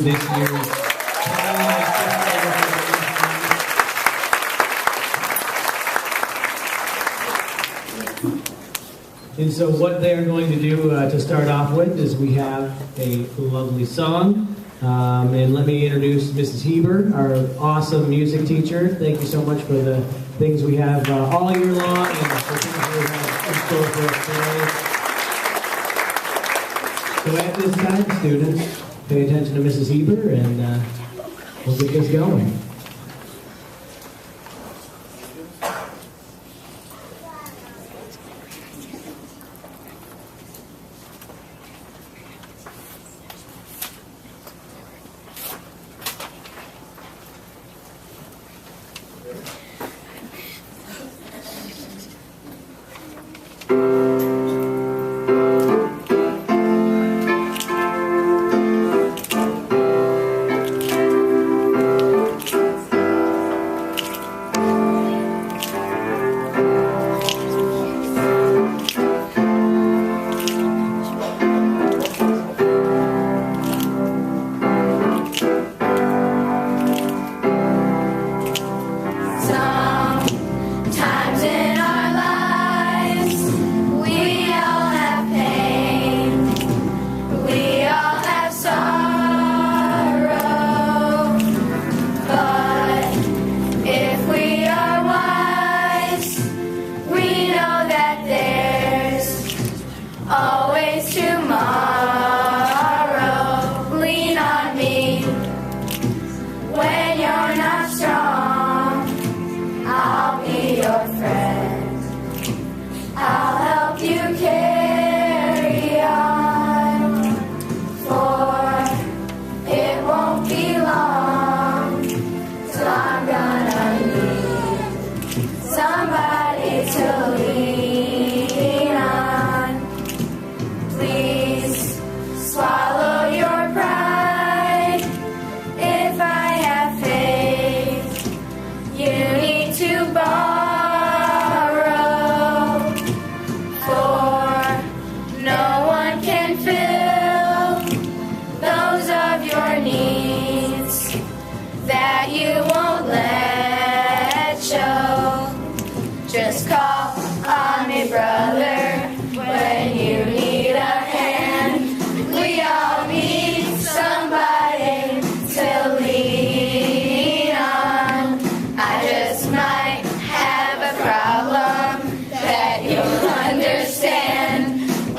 this year's And so what they're going to do to start off with is we have a lovely song. And let me introduce Mrs. Heber, our awesome music teacher. Thank you so much for the things we have all year long and for things we have in store for us today. So at this time, students, pay attention to Mrs. Heber and we'll get this going.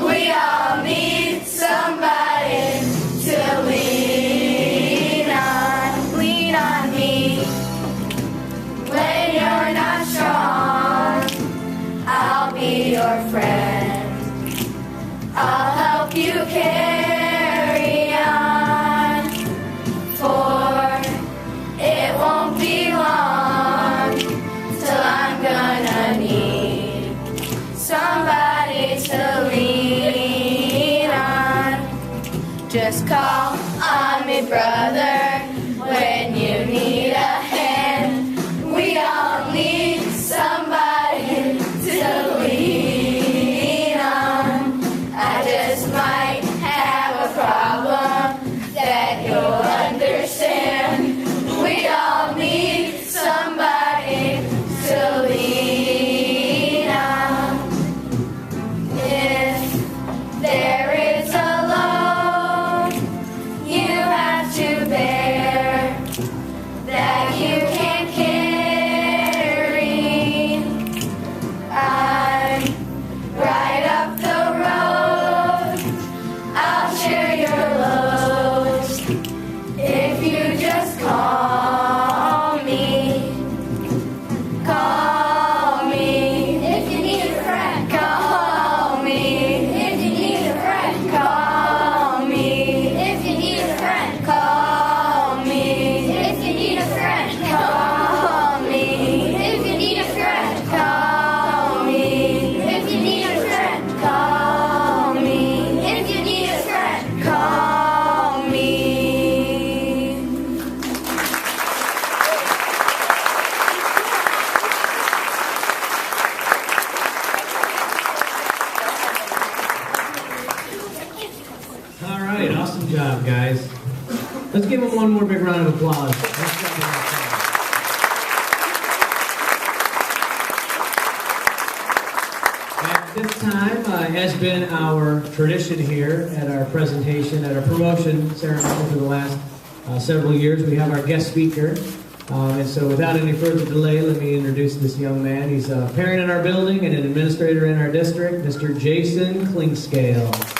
We all need somebody to lean give him one more big round of applause. At this time, has been our tradition here at our presentation, at our promotion ceremony for the last several years. We have our guest speaker. And so without any further delay, let me introduce this young man. He's a parent in our building and an administrator in our district, Mr. Jason Klingscale.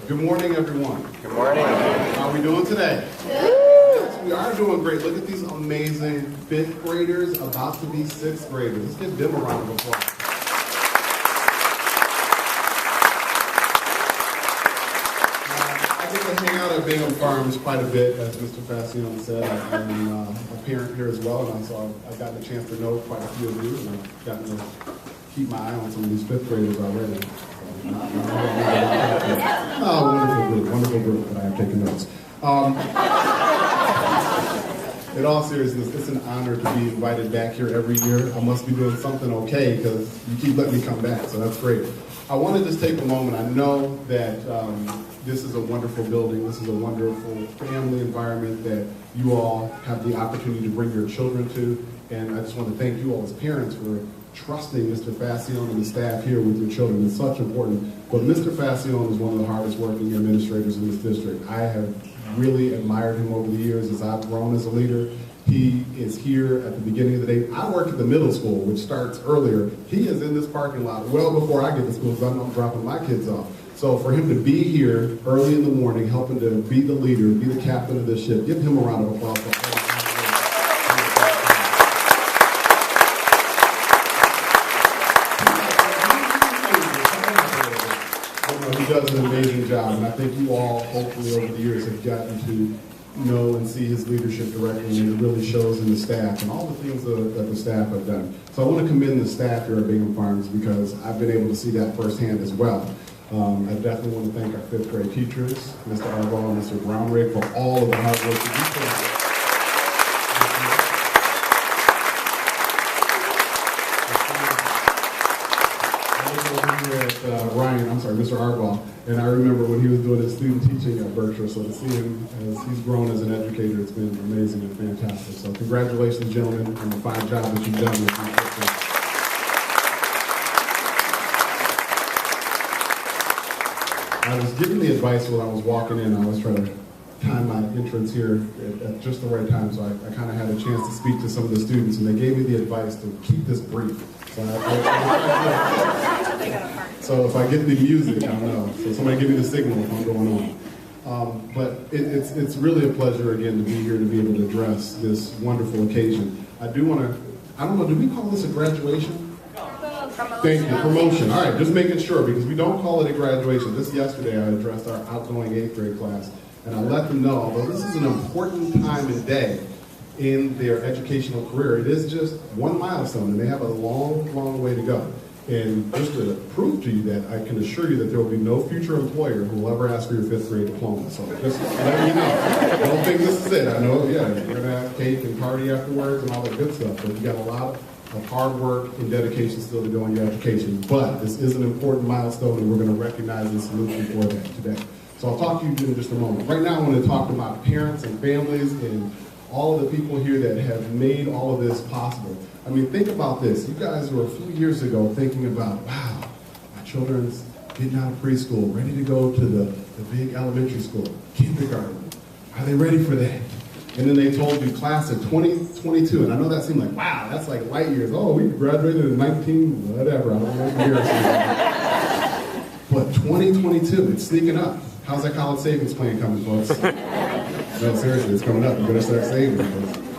Good morning, everyone. Good morning. How are we doing today? Yes, we are doing great. Look at these amazing 5th graders about to be 6th graders. Let's give them a round of applause. I get to hang out at Bingham Farms quite a bit, as Mr. Facione said. I'm a parent here as well, and so I've gotten a chance to know quite a few of you, and I've gotten to keep my eye on some of these 5th graders already. Oh, wonderful group that I have taken notes. In all seriousness, it's an honor to be invited back here every year. I must be doing something okay because you keep letting me come back, so that's great. I want to just take a moment. I know that this is a wonderful building. This is a wonderful family environment that you all have the opportunity to bring your children to, and I just want to thank you all as parents for trusting Mr. Facione and the staff here with your children. It's such important. But Mr. Facione is one of the hardest working administrators in this district. I have really admired him over the years as I've grown as a leader. He is here at the beginning of the day. I work at the middle school, which starts earlier. He is in this parking lot well before I get to school because I'm dropping my kids off. So for him to be here early in the morning, helping to be the leader, be the captain of this ship, give him a round of applause. He does an amazing job, and I think you all, hopefully over the years, have gotten to know and see his leadership directly, and it really shows in the staff and all the things that the staff have done. So I want to commend the staff here at Bingham Farms because I've been able to see that firsthand as well. I definitely want to thank our 5th grade teachers, Mr. Arbaugh and Mr. Brownrigg, for all of the hard work that you put in. Mr. Arbaugh, and I remember when he was doing his student teaching at Berkshire, so to see him as he's grown as an educator, it's been amazing and fantastic. So congratulations, gentlemen, on the fine job that you've done with these. I was given the advice when I was walking in. I was trying to time my entrance here at just the right time, so I kind of had a chance to speak to some of the students, and they gave me the advice to keep this brief. So if I get the music, I'll know. So somebody give me the signal if I'm going on. But it's really a pleasure again to be here to be able to address this wonderful occasion. I do want to, I don't know, do we call this a graduation? Thank you, promotion. All right, just making sure because we don't call it a graduation. Just yesterday I addressed our outgoing 8th grade class and I let them know, although this is an important time and day in their educational career, it is just one milestone and they have a long, long way to go. And just to prove to you that, I can assure you that there will be no future employer who will ever ask for your 5th grade diploma. So just letting you know. Don't think this is it. I know, yeah, you're going to have cake and party afterwards and all that good stuff, but you got a lot of hard work and dedication still to go in your education. But this is an important milestone and we're going to recognize and salute you for that today. So I'll talk to you in just a moment. Right now I want to talk to my parents and families and all of the people here that have made all of this possible. I mean, think about this. You guys were a few years ago thinking about, wow, my children's getting out of preschool, ready to go to the big elementary school, kindergarten. Are they ready for that? And then they told you class of 2022, and I know that seemed like, wow, that's like light years. Oh, we graduated in 19, whatever, I don't know what year. But 2022, it's sneaking up. How's that college savings plan coming, folks? No, seriously, it's coming up. You better start saving.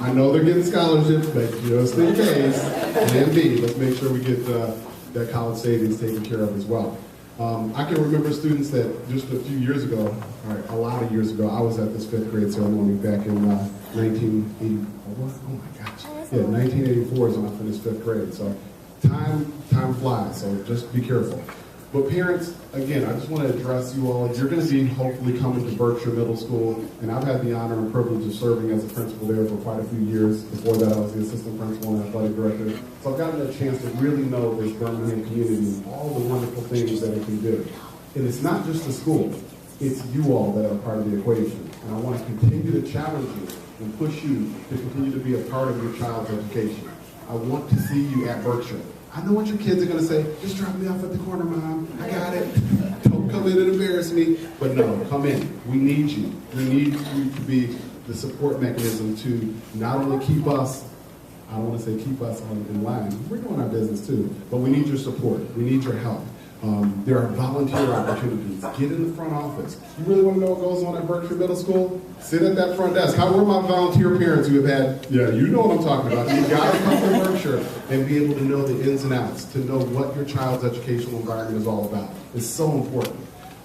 I know they're getting scholarships, but just in case, and B, let's make sure we get that college savings taken care of as well. I can remember students that just a few years ago, a lot of years ago, I was at this 5th grade ceremony back in 1980. Oh my gosh. Yeah, 1984 is when I finished 5th grade. So time flies, so just be careful. But parents, again, I just want to address you all. You're going to be hopefully coming to Berkshire Middle School, and I've had the honor and privilege of serving as a principal there for quite a few years. Before that, I was the assistant principal and athletic director. So I've gotten a chance to really know this Birmingham community and all the wonderful things that it can do. And it's not just the school. It's you all that are part of the equation. And I want to continue to challenge you and push you to continue to be a part of your child's education. I want to see you at Berkshire. I know what your kids are going to say. Just drop me off at the corner, Mom. I got it. Don't come in and embarrass me. But no, come in. We need you. We need you to be the support mechanism to not only keep us, I don't want to say keep us in line. We're doing our business too. But we need your support. We need your help. There are volunteer opportunities. Get in the front office. You really want to know what goes on at Berkshire Middle School? Sit at that front desk. How were my volunteer parents who have had, yeah, you know what I'm talking about. You've got to come to Berkshire and be able to know the ins and outs, to know what your child's educational environment is all about. It's so important.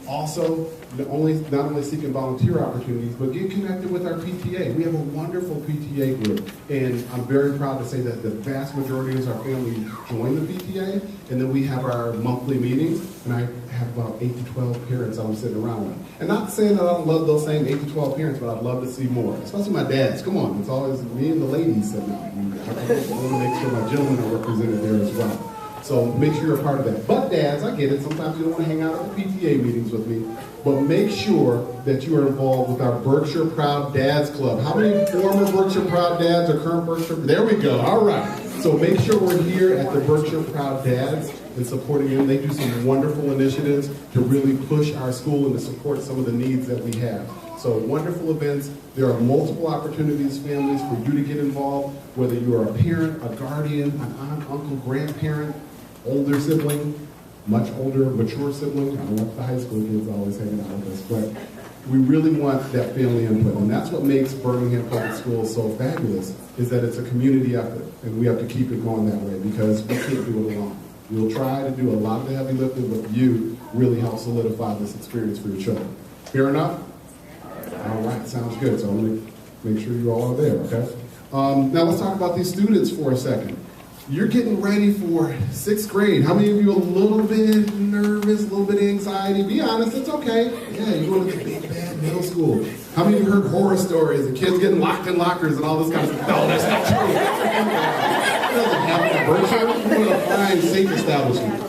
Also, not only seeking volunteer opportunities, but get connected with our PTA. We have a wonderful PTA group, and I'm very proud to say that the vast majority of our family join the PTA, and then we have our monthly meetings, and I have about 8 to 12 parents I'm sitting around with. And not saying that I don't love those same 8 to 12 parents, but I'd love to see more, especially my dads. Come on, it's always me and the ladies sitting out. I want to make sure my gentlemen are represented there as well. So make sure you're a part of that. But dads, I get it. Sometimes you don't want to hang out at the PTA meetings with me. But make sure that you are involved with our Berkshire Proud Dads Club. How many former Berkshire Proud Dads or current Berkshire? There we go. All right. So make sure we're here at the Berkshire Proud Dads and supporting them. They do some wonderful initiatives to really push our school and to support some of the needs that we have. So wonderful events. There are multiple opportunities, families, for you to get involved, whether you are a parent, a guardian, an aunt, uncle, grandparent, older sibling, much older, mature sibling. I don't want the high school kids always hanging out with us, but we really want that family input. And that's what makes Birmingham Public Schools so fabulous, is that it's a community effort. And we have to keep it going that way because we can't do it alone. We'll try to do a lot of the heavy lifting, but you really help solidify this experience for your children. Fair enough? All right, sounds good. So I'm going to make sure you all are there, okay? Now let's talk about these students for a second. You're getting ready for 6th grade. How many of you are a little bit nervous, a little bit of anxiety? Be honest, it's okay. Yeah, you're going to the big bad middle school. How many of you heard horror stories of kids getting locked in lockers and all this kind of stuff? No, that's not true. That doesn't happen at Berkshire. We're a fine, safe establishment.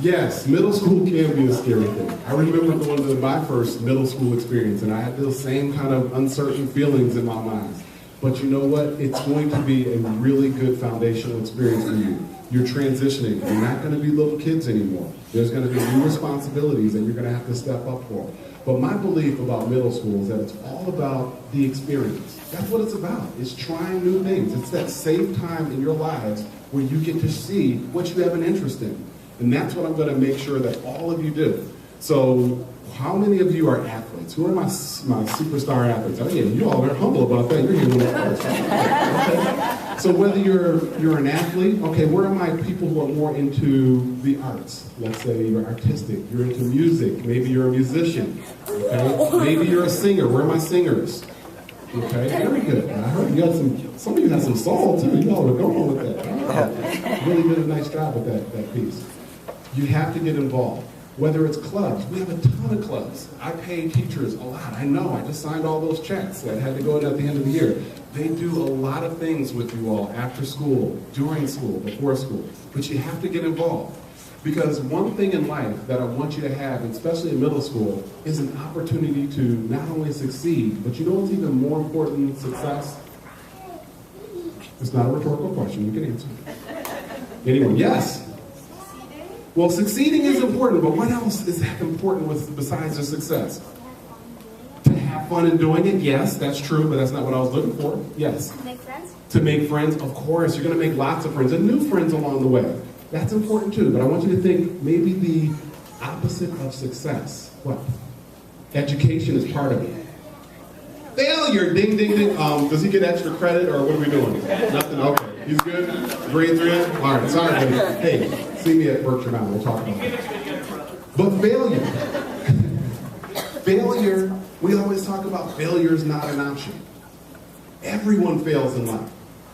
Yes, middle school can be a scary thing. I remember going to my first middle school experience, and I had those same kind of uncertain feelings in my mind. But you know what? It's going to be a really good foundational experience for you. You're transitioning. You're not going to be little kids anymore. There's going to be new responsibilities that you're going to have to step up for. But my belief about middle school is that it's all about the experience. That's what it's about. It's trying new things. It's that safe time in your lives where you get to see what you have an interest in. And that's what I'm going to make sure that all of you do. So how many of you are athletes? Who are my superstar athletes? Oh yeah, you all are humble about that. You're here when it first. Okay. So whether you're an athlete, okay, where are my people who are more into the arts? Let's say you're artistic, you're into music, maybe you're a musician, okay? Maybe you're a singer. Where are my singers? Okay, very good. I heard you got some of you have some soul too. You all are going with that. Oh, really did a nice job with that piece. You have to get involved. Whether it's clubs, we have a ton of clubs. I pay teachers a lot. I know, I just signed all those checks that had to go in at the end of the year. They do a lot of things with you all after school, during school, before school. But you have to get involved. Because one thing in life that I want you to have, especially in middle school, is an opportunity to not only succeed, but you know what's even more important than success? It's not a rhetorical question, you can answer. Anyone? Yes? Well, succeeding is important, but what else is important besides the success? To have fun in doing it, yes, that's true, but that's not what I was looking for. Yes. To make friends? To make friends, of course. You're going to make lots of friends and new friends along the way. That's important too, but I want you to think maybe the opposite of success. What? Education is part of it. Failure, ding, ding, ding. Does he get extra credit or what are we doing? Nothing, okay. He's good? Grades are in? All right, sorry, buddy. Hey, see me at Berkshire Mountain, we'll talk about that. But failure. Failure, we always talk about failure is not an option. Everyone fails in life.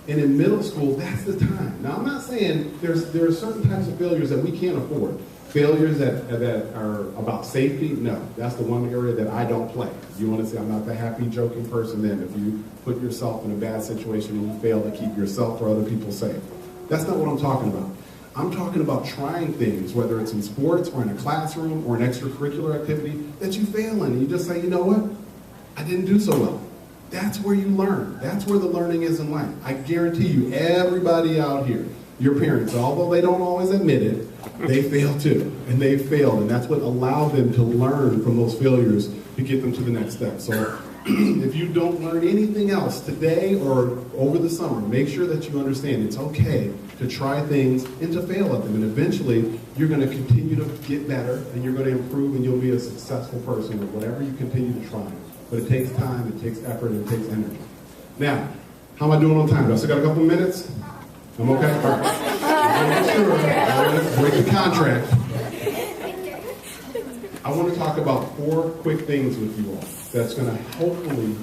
And in middle school, that's the time. Now, I'm not saying there are certain types of failures that we can't afford. Failures that are about safety, no. That's the one area that I don't play. You want to say I'm not the happy, joking person then if you put yourself in a bad situation and you fail to keep yourself or other people safe. That's not what I'm talking about. I'm talking about trying things, whether it's in sports or in a classroom or an extracurricular activity that you fail in. And you just say, you know what? I didn't do so well. That's where you learn. That's where the learning is in life. I guarantee you, everybody out here, your parents, although they don't always admit it, they fail too, and they failed, and that's what allowed them to learn from those failures to get them to the next step. So if you don't learn anything else today or over the summer, make sure that you understand it's okay to try things and to fail at them, and eventually you're going to continue to get better, and you're going to improve, and you'll be a successful person with whatever you continue to try. But it takes time, it takes effort, and it takes energy. Now, how am I doing on time? Do I still got a couple of minutes? I'm okay? All right. Sure. Let's break the contract. I want to talk about 4 quick things with you all that's going to hopefully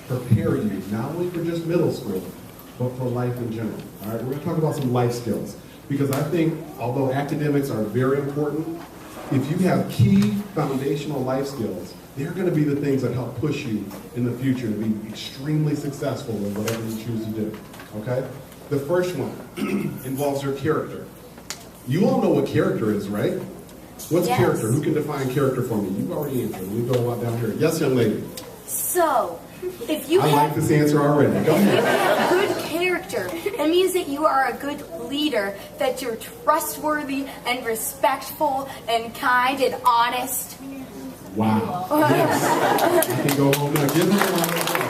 prepare you, not only for just middle school, but for life in general. All right, we're going to talk about some life skills. Because I think, although academics are very important, if you have key foundational life skills, they're going to be the things that help push you in the future to be extremely successful in whatever you choose to do. Okay? The first one involves your character. You all know what character is, right? What's Yes. character? Who can define character for me? You've already answered. Let me go on down here. Yes, young lady. So, if you I like this answer already. Go ahead. have good character, it means that you are a good leader, that you're trustworthy and respectful and kind and honest. Wow. Yes. I can go home now. Give her a round of applause.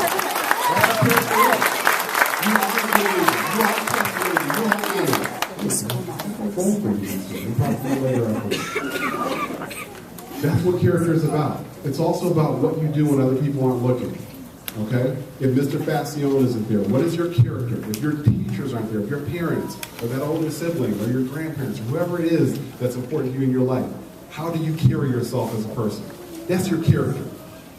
That's character. You are trustworthy. You are trustworthy. You are good. Both for you. We'll probably later on. That's what character is about. It's also about what you do when other people aren't looking. Okay? If Mr. Facione isn't there, what is your character? If your teachers aren't there, if your parents, or that older sibling, or your grandparents, or whoever it is that's important to you in your life, how do you carry yourself as a person? That's your character.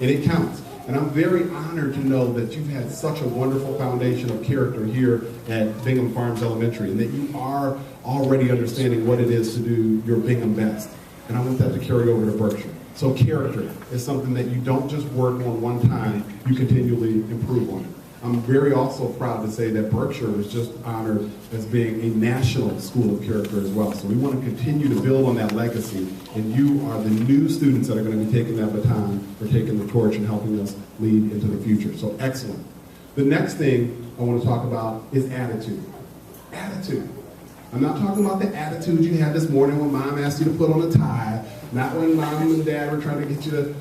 And it counts. And I'm very honored to know that you've had such a wonderful foundation of character here at Bingham Farms Elementary, and that you are already understanding what it is to do your Bingham best. And I want that to carry over to Berkshire. So character is something that you don't just work on one time, you continually improve on it. I'm very also proud to say that Berkshire was just honored as being a national school of character as well. So we want to continue to build on that legacy, and you are the new students that are going to be taking that baton or taking the torch and helping us lead into the future. So excellent. The next thing I want to talk about is attitude. Attitude. I'm not talking about the attitude you had this morning when mom asked you to put on a tie, not when mom and dad were trying to get you to,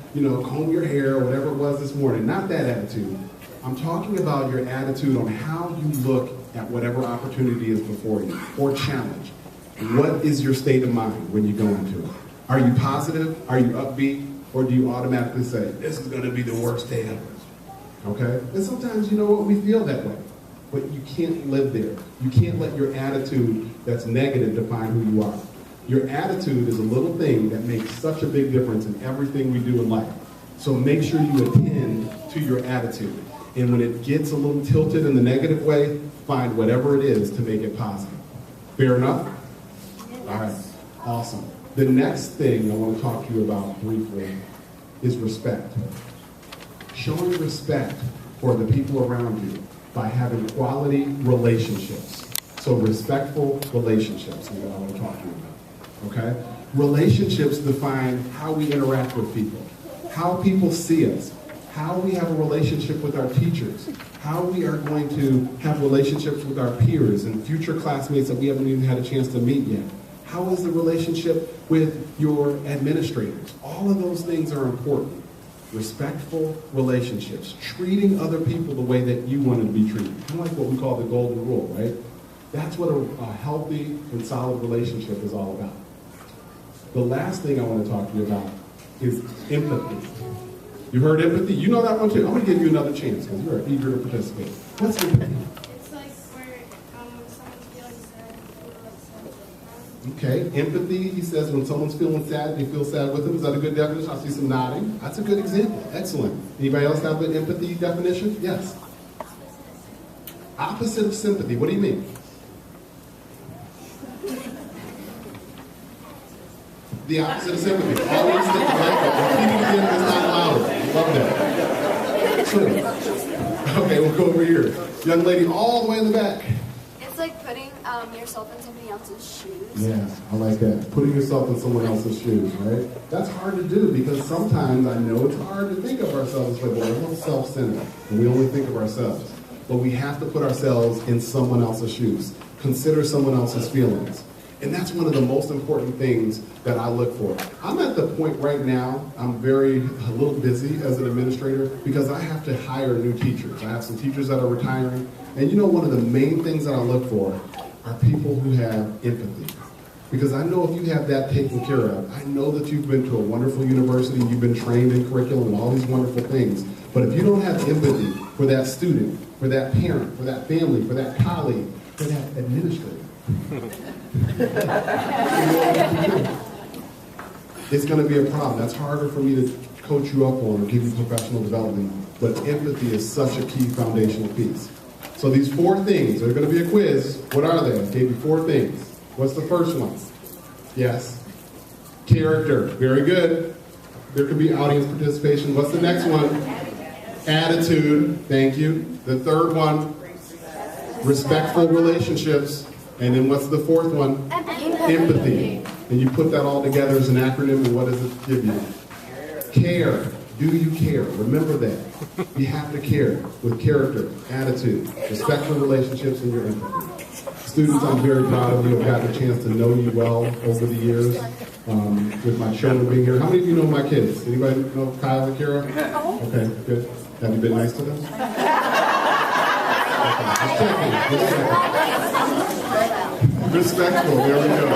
comb your hair or whatever it was this morning. Not that attitude. I'm talking about your attitude on how you look at whatever opportunity is before you or challenge. What is your state of mind when you go into it? Are you positive? Are you upbeat? Or do you automatically say, this is going to be the worst day ever? Okay? And sometimes, we feel that way. But you can't live there. You can't let your attitude that's negative define who you are. Your attitude is a little thing that makes such a big difference in everything we do in life. So make sure you attend to your attitude. And when it gets a little tilted in the negative way, find whatever it is to make it positive. Fair enough? All right. Awesome. The next thing I want to talk to you about briefly is respect. Showing respect for the people around you by having quality relationships. So respectful relationships is what I want to talk to you about. Okay? Relationships define how we interact with people, how people see us, how we have a relationship with our teachers, how we are going to have relationships with our peers and future classmates that we haven't even had a chance to meet yet. How is the relationship with your administrators? All of those things are important. Respectful relationships, treating other people the way that you want to be treated. Kind of like what we call the golden rule, right? That's what a healthy and solid relationship is all about. The last thing I want to talk to you about is empathy. You heard empathy? You know that one too. I'm going to give you another chance because you're eager to participate. What's empathy? It's like where someone's feeling sad, you feel sad. Okay, empathy, he says when someone's feeling sad, you feel sad with them. Is that a good definition? I see some nodding. That's a good example. Excellent. Anybody else have the empathy definition? Yes. Opposite of sympathy. What do you mean? The opposite of sympathy. Always stick the mic up. Repeat it again this time louder. Love that. True. Okay, we'll go over here. Young lady all the way in the back. It's like putting yourself in somebody else's shoes. Yeah, I like that. Putting yourself in someone else's shoes, right? That's hard to do because sometimes I know it's hard to think of ourselves, but we're a little self-centered and we only think of ourselves. But we have to put ourselves in someone else's shoes. Consider someone else's feelings. And that's one of the most important things that I look for. I'm at the point right now, I'm a little busy as an administrator because I have to hire new teachers. I have some teachers that are retiring. And you know, one of the main things that I look for are people who have empathy. Because I know if you have that taken care of, I know that you've been to a wonderful university, you've been trained in curriculum and all these wonderful things. But if you don't have empathy for that student, for that parent, for that family, for that colleague, for that administrator, it's going to be a problem. That's harder for me to coach you up on or give you professional development. But empathy is such a key foundational piece. So these 4 things, they're going to be a quiz. What are they? I gave you 4 things. What's the first one? Yes. Character. Very good. There could be audience participation. What's the next one? Attitude. Thank you. The third one? Respectful relationships. And then what's the fourth one? Empathy. And you put that all together as an acronym, and what does it give you? Care. Do you care? Remember that. You have to care with character, attitude, respectful relationships, and your empathy. Students, I'm very proud of you. I've gotten a chance to know you well over the years with my children being here. How many of you know my kids? Anybody know Kyle and Kara? Okay, good. Have you been nice to them? Respectful, there we go.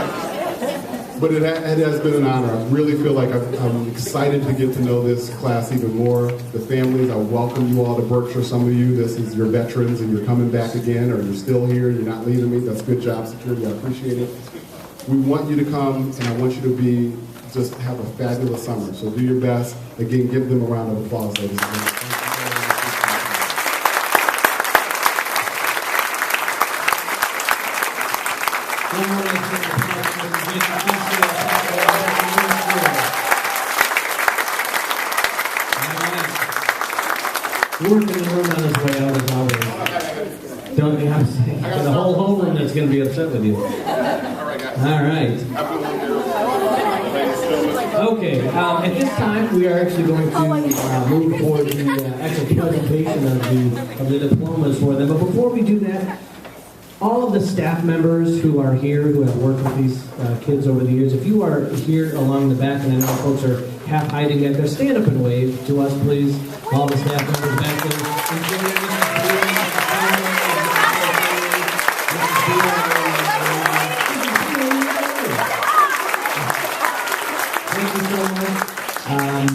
But it has been an honor. I really feel like I'm excited to get to know this class even more. The families, I welcome you all to Berkshire. Some of you, this is your veterans and you're coming back again, or you're still here, you're not leaving me. That's good job security, I appreciate it. We want you to come, and I want you to just have a fabulous summer. So do your best. Again, give them a round of applause, ladies and gentlemen. Working in the room on his way out as always. Don't be upset. The whole homeroom that's going to be upset with you. All right. Okay. At this time, we are actually going to move forward the actual presentation of the diplomas for them. But before we do that, all of the staff members who are here, who have worked with these kids over the years, if you are here along the back, and I know folks are half hiding back there, stand up and wave to us, please. All the staff members back there. Thank you so much.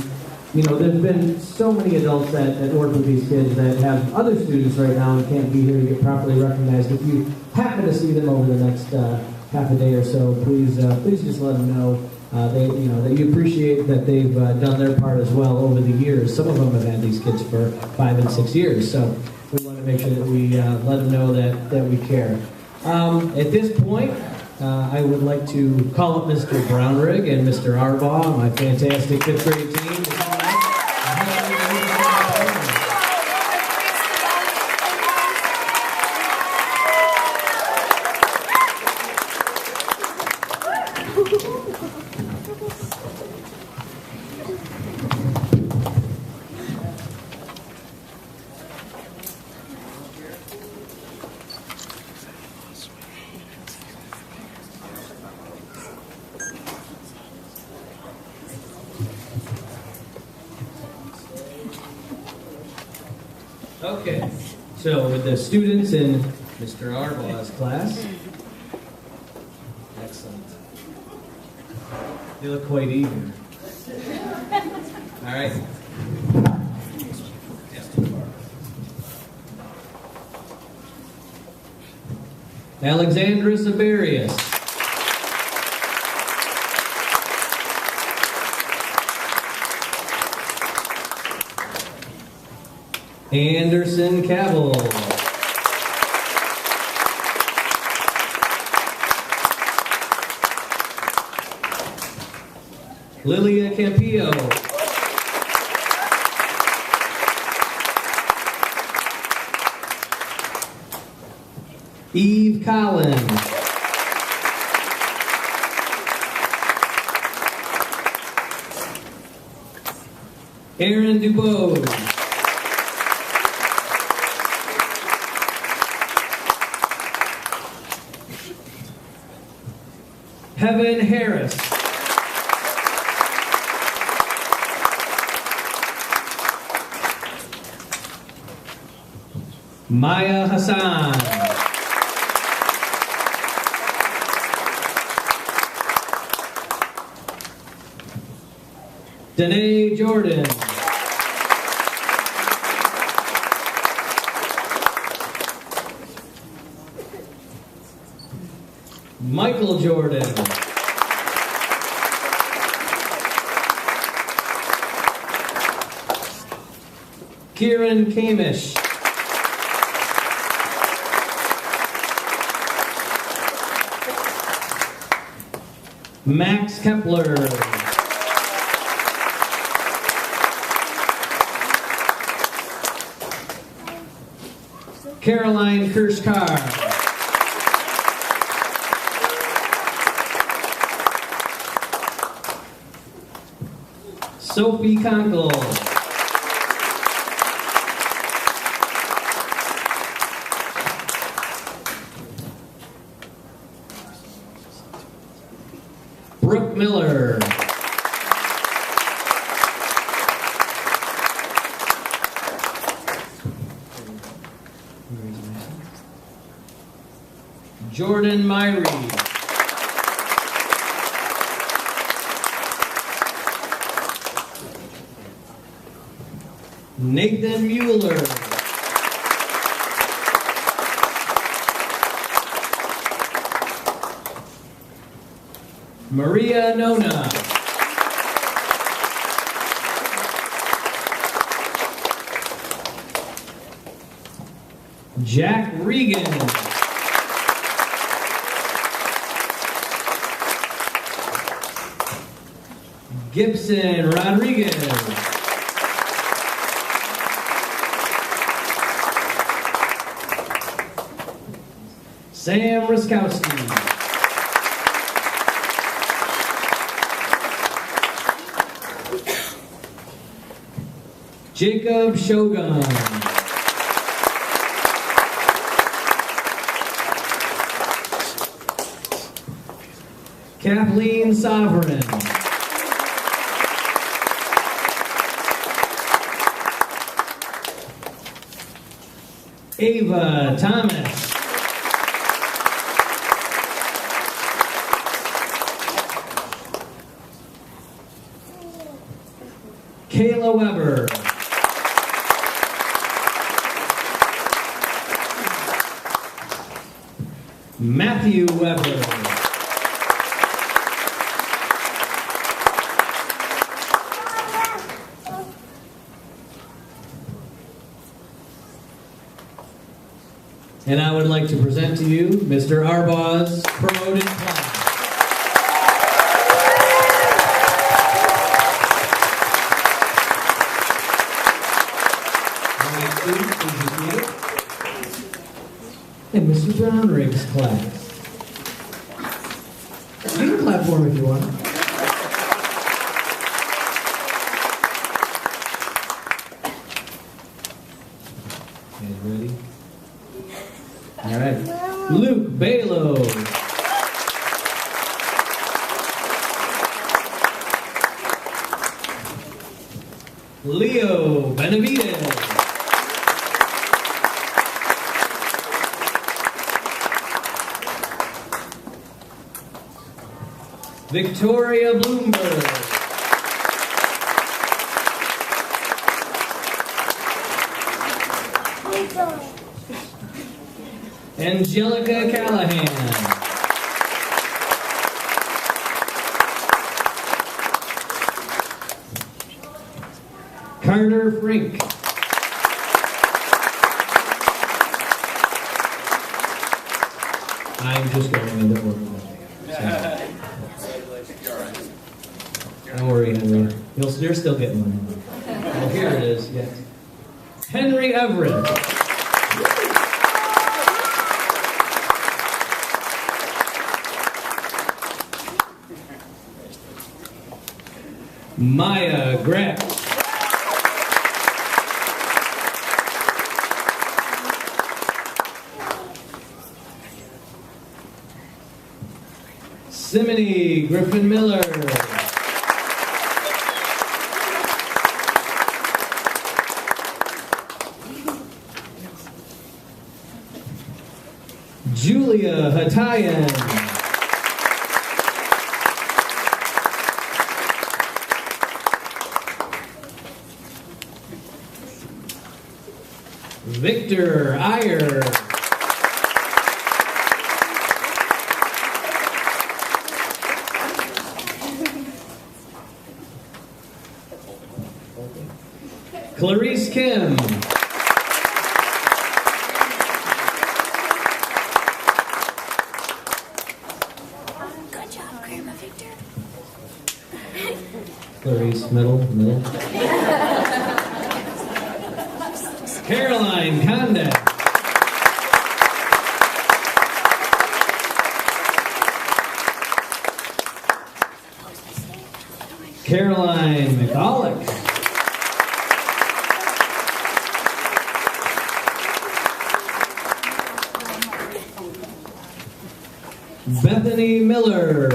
You know, there's been so many adults that work with these kids that have other students right now and can't be here to get properly recognized. If you happen to see them over the next half a day or so, please just let them know that you appreciate that they've done their part as well over the years. Some of them have had these kids for 5 and 6 years, so we want to make sure that we let them know that we care. At this point, I would like to call up Mr. Brownrigg and Mr. Arbaugh, my fantastic 5th grade team. Okay, so with the students in Mr. Arbaugh's class, excellent. You look quite eager. All right. Alexandra Sabarius. Anderson Cabell. Lilia Campillo. Eve Collins. Aaron Dubose. Heaven Harris. Maya Hassan. Danae Jordan. Michael Jordan. Kieran Kamish. Max Kepler. Caroline Kirschkar. Sophie Conkle. Brooke Miller. Jordan Myrie. Nathan Mueller. Maria Nona. Jack Regan. Gibson Rodriguez. Sam Ruskowski. Jacob Shogun. Kathleen Sovereign. Ava Thomas. Kayla Weber. Matthew Weber. And I would like to present to you Mr. Arbaugh's promoted class. And Mr. Brownrigg's class. You can clap for him if you want. You guys ready? All right. Luke Balo. Leo Benavides. Victoria Bloomberg. Angelica Callahan. Carter Frink. I'm just going into order. I Don't worry, Henry. You're still getting one. Well, here it is. Yes. Henry Everett. Maya Gretsch. Simony Griffin Miller. Julia Hatayan. Victor Iyer. Clarice Kim. Good job, Grandma Victor. Clarice, middle. Caroline Condon. Caroline McAuliffe. Bethany Miller.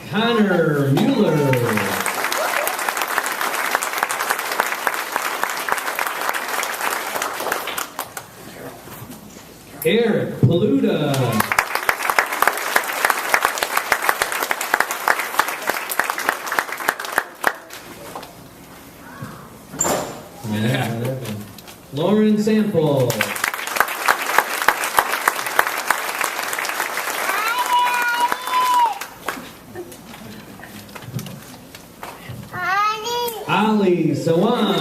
Connor Mueller. Eric Paluda. Lauren Sample. Ali Sawan.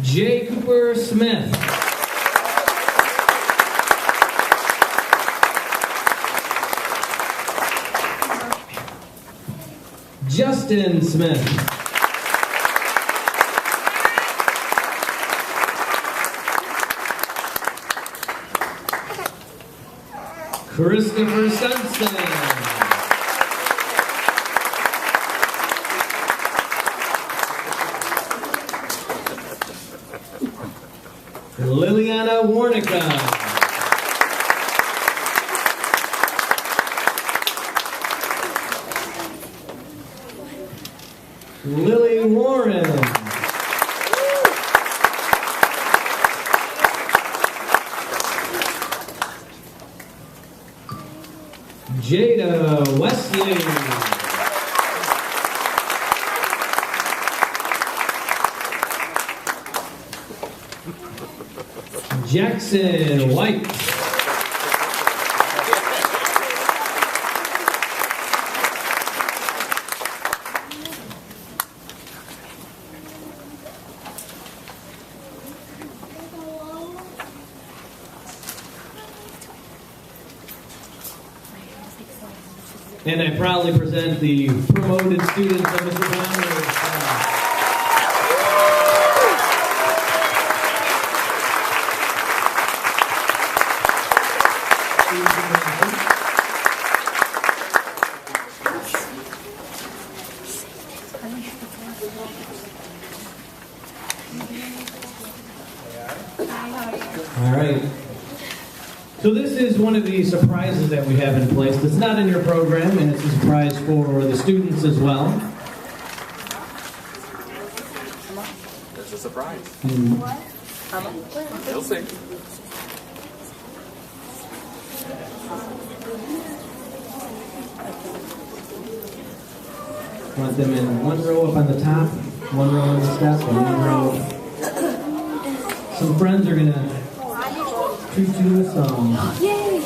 J. Cooper Smith. Justin Smith. Christopher Sunstein. Liliana Warnica. Lily Warren. Jada Wesley. Jackson White. And I proudly present the promoted students of Mr. Brown. All right. So this is one of the surprises that we have in place. It's not in your program, and it's a surprise for the students as well. It's a surprise. What? You'll see. Want them in one row up on the top, one row on the step, and one row. Some friends are going to treat you to a song. Yay!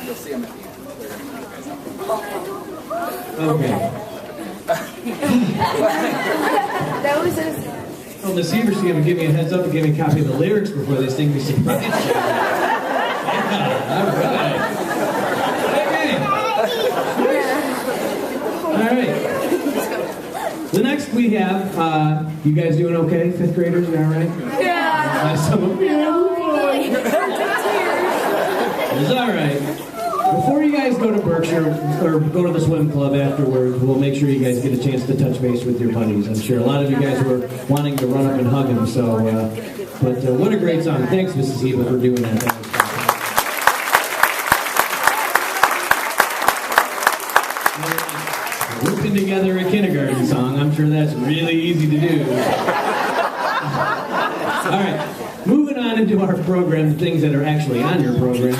You'll see them at the end. Okay. That was a... Well, the Seavers going to give me a heads up and give me a copy of the lyrics before they sing me surprise. Yeah, all right. Okay. All right. The next we have, you guys doing okay? Fifth graders, you all right? Yeah. Some of you. It's all right. Before you guys go to Berkshire or go to the swim club afterwards, we'll make sure you guys get a chance to touch base with your buddies. I'm sure a lot of you guys were wanting to run up and hug them. So, but what a great song! Thanks, Mrs. Heba, for doing that. Working together a kindergarten song. I'm sure that's really easy to do. All right. Moving on into our program, the things that are actually on your program,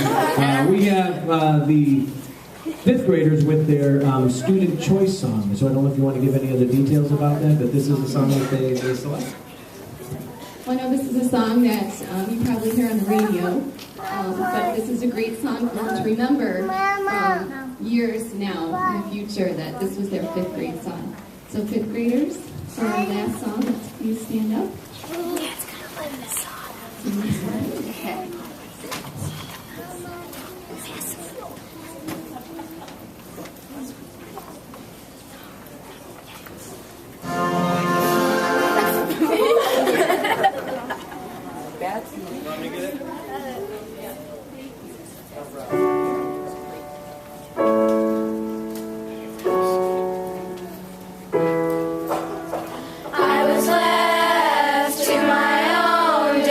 we have the fifth graders with their student choice song. So I don't know if you want to give any other details about that, but this is a song that they select. Well, I know this is a song that you probably hear on the radio, but this is a great song for them to remember years now in the future that this was their fifth grade song. So fifth graders, for our last song, let's please stand up. Okay. I was left to my own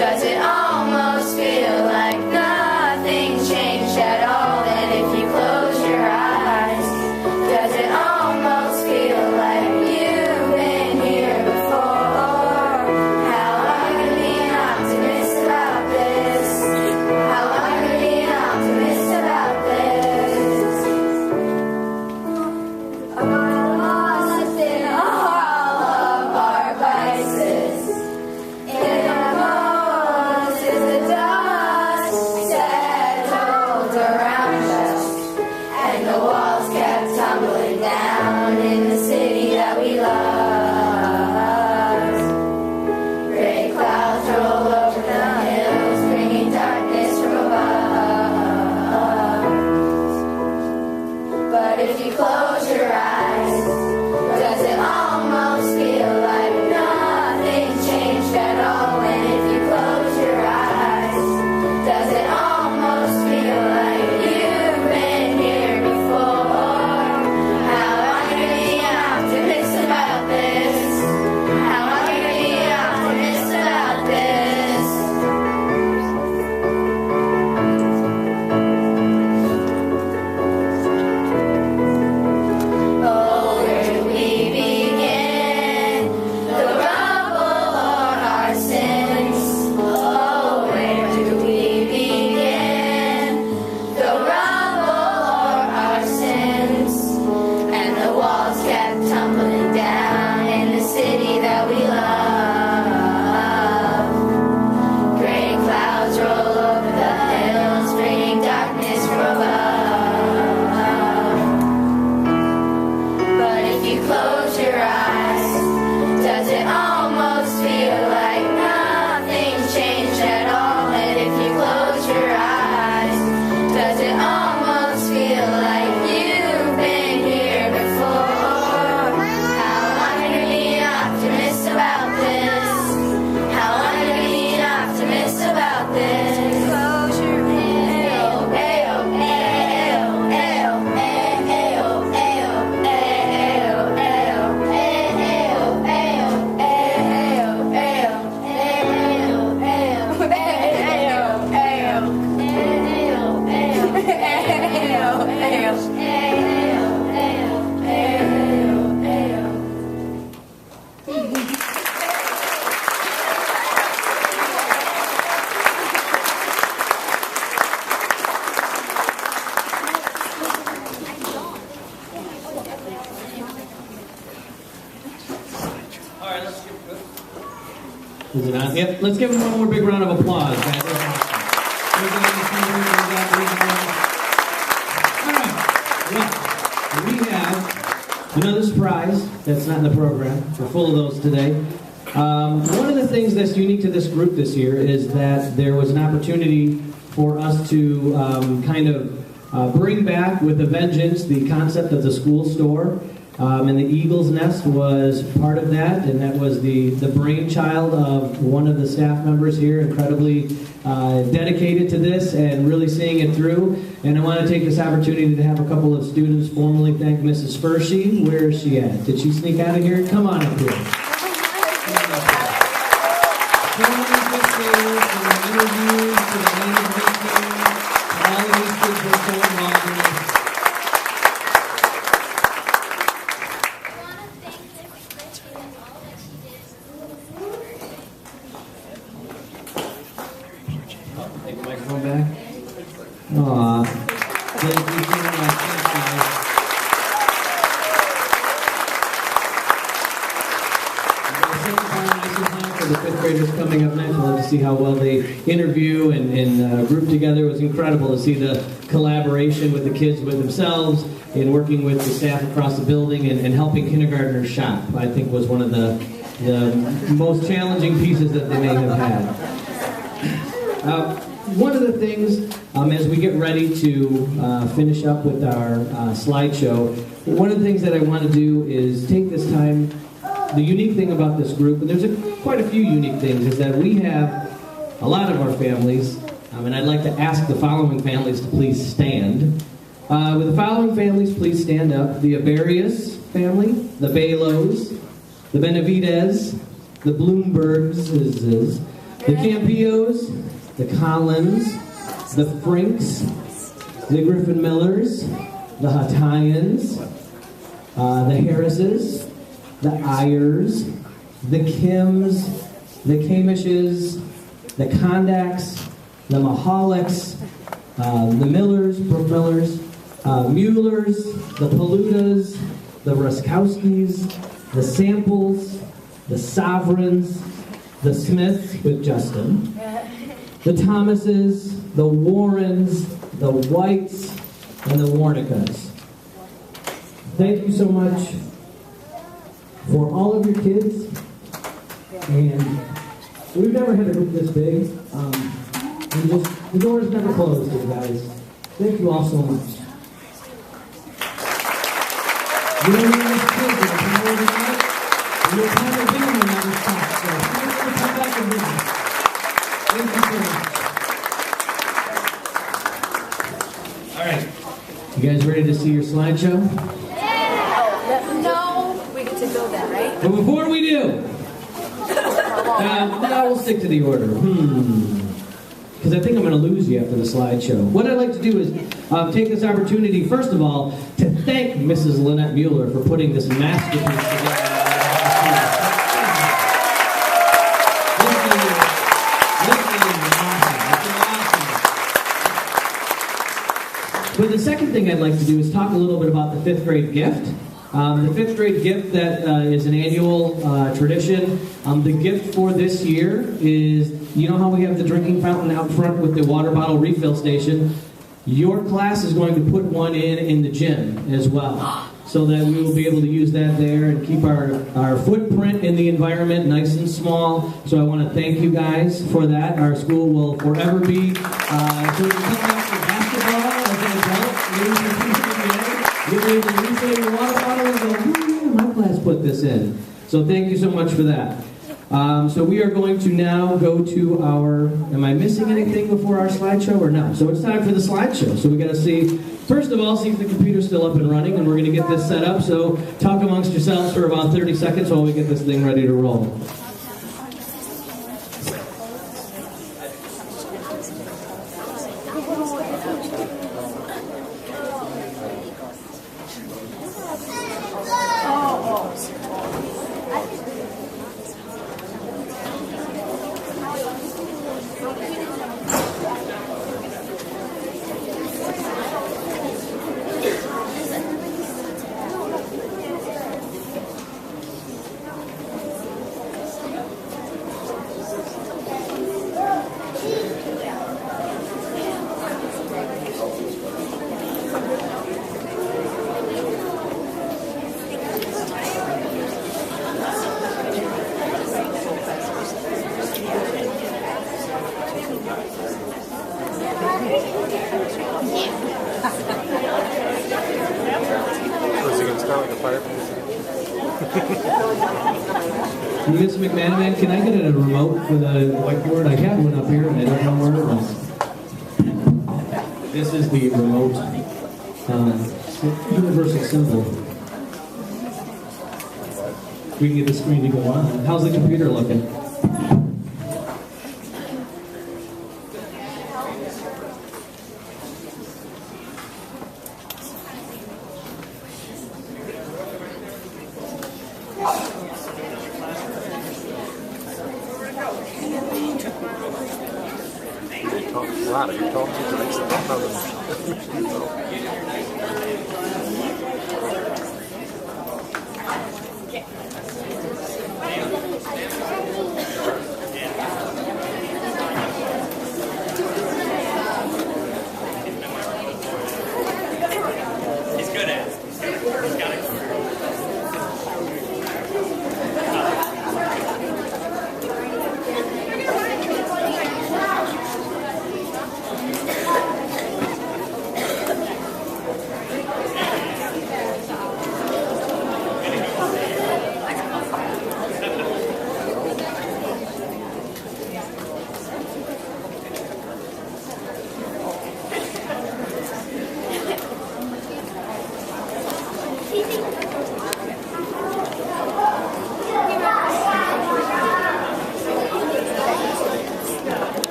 Does it almost feel like nothing changed at all? And if you close your eyes, does it almost feel like you've been here before? How am I gonna be an optimist about this? How am I gonna be an optimist about this? Lost in all of our vices. In our bones is the dust settled around us, and the walls kept tumbling down in the city that we love. Gray clouds roll over the hills, bringing darkness from above. But if you close your eyes, does it almost feel like nothing changed at all? And if you close your eyes, does it almost feel like you've been here before? How am I gonna be an optimist about this? How am I gonna be an optimist about this? Oh, where do we begin? The rubble or our sins? Oh, where do we begin? The rubble or our sins? And the walls kept tumbling down in the city that we love. Gray clouds roll over the hills, bringing darkness from above. But if you close your eyes, does it almost feel like nothing changed at all? And if you close your eyes, does it almost feel like you've been here before? How am I gonna be an optimist about this? How am I gonna be an optimist about this? Close your eyes. Ayo, ayo, ayo, ayo, ayo, ayo, ayo, ayo, ayo, Is it on? Yep. Let's give him one more big round of applause. All right. Well, we have another surprise that's not in the program. We're full of those today. One of the things that's unique to this group this year is that there was an opportunity for us to kind of bring back with a vengeance the concept of the school store. And the Eagle's Nest was part of that, and that was the brainchild of one of the staff members here, incredibly dedicated to this and really seeing it through. And I want to take this opportunity to have a couple of students formally thank Mrs. Furshey. Where is she at? Did she sneak out of here? Come on up here. Take the microphone back. Aw. Thank you so much. For the fifth graders coming up next, we'll have to see how well they interview and group together. It was incredible to see the collaboration with the kids with themselves and working with the staff across the building and helping kindergartners shop. I think was one of the most challenging pieces that they may have had. One of the things, as we get ready to finish up with our slideshow, one of the things that I want to do is take this time. The unique thing about this group, and there's quite a few unique things, is that we have a lot of our families, and I'd like to ask the following families to please stand. With the following families, please stand up. The Abarius family, the Balos, the Benavides, the Bloombergs, The Campillos, the Collins, the Franks, the Griffin Millers, the Hattayans, the Harrises, the Ayers, the Kims, the Kamishes, the Kondaks, the Mahaliks, the Millers, Brooke Millers, Muellers, the Paludas, the Ruskowskis, the Samples, the Sovereigns, the Smiths with Justin, the Thomases, the Warrens, the Whites, and the Warnickas. Thank you so much for all of your kids. And we've never had a group this big. The doors never closed here, guys. Thank you all so much. You don't need this kid to come over tonight. You'll have a Bingham never stop. So feel free to come back and visit. Thank you so much. All right. You guys ready to see your slideshow? No, we get to go there, right? But before we do, we'll stick to the order. Because I think I'm going to lose you after the slideshow. What I'd like to do is take this opportunity, first of all, to thank Mrs. Lynette Mueller for putting this masterpiece together. But the second thing I'd like to do is talk a little bit about the fifth grade gift. The fifth grade gift that is an annual tradition. The gift for this year is, you know how we have the drinking fountain out front with the water bottle refill station? Your class is going to put one in the gym as well, so that we will be able to use that there and keep our footprint in the environment nice and small. So I want to thank you guys for that. Our school will forever be, so you come back for basketball as an adult, you'll be able to refill your water bottle and go, my class put this in. So thank you so much for that. So we are going to now go to our, am I missing anything before our slideshow or no? So it's time for the slideshow. So we got to see, first of all, see if the computer's still up and running, and we're going to get this set up. So talk amongst yourselves for about 30 seconds while we get this thing ready to roll. Miss McManaman, can I get a remote for the whiteboard? I have one up here and I don't know where it was. This is the remote universal symbol. We can get the screen to go on. How's the computer looking?